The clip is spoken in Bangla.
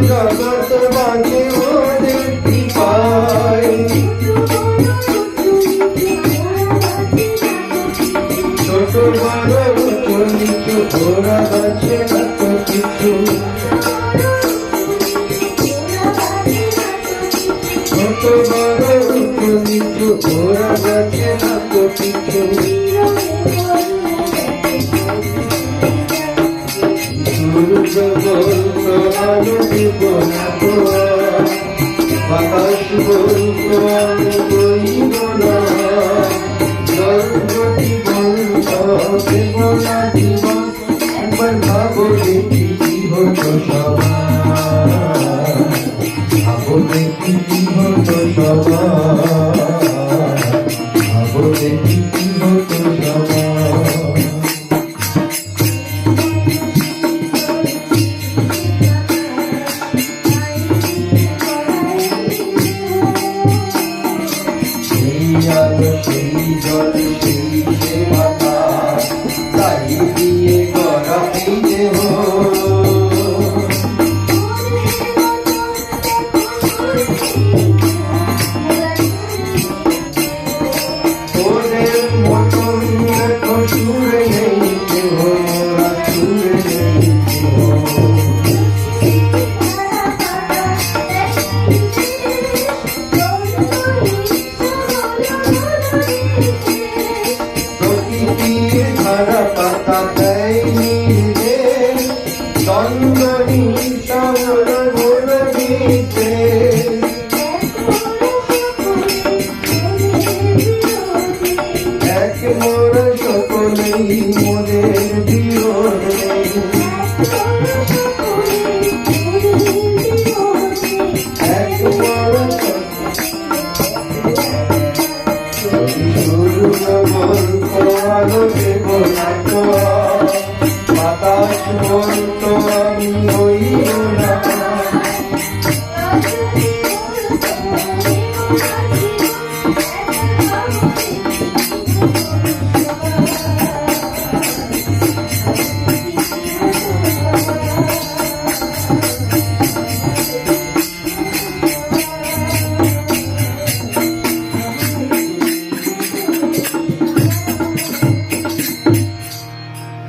জগৎ বাঁচে ওদের কৃপায়। ছোট বড় উঁচু নিচু ওরা বাঁচে না তো কিছু। ছোট বড় উঁচু নিচু ওরা বাঁচে না তো কিছু। সূর্য বলতো আলো দেব না তো, বাতাস বলতো আমি বইব না, জলপতি বলতো দেব না জীবন। একবার ভাবো দেখি কি হতো সবার, ভাবো দেখি কি হতো সবার, ভাবো দেখি কি হতো সবার। সেই জল সেই সেবাটা তাই দিয়ে গড়া এই দেহ। ওদের মতন দেখো সুরে নেই কেহ, মোরা সুরে নেই কেহ। ধারা পাতা দেয় নীলে চন্দনী শ্যামল গোল গীতে। এক মোর সকলেই মোদের বিরোধ নেই, এক মোর সূর্য বলতো আলো দেব না তো।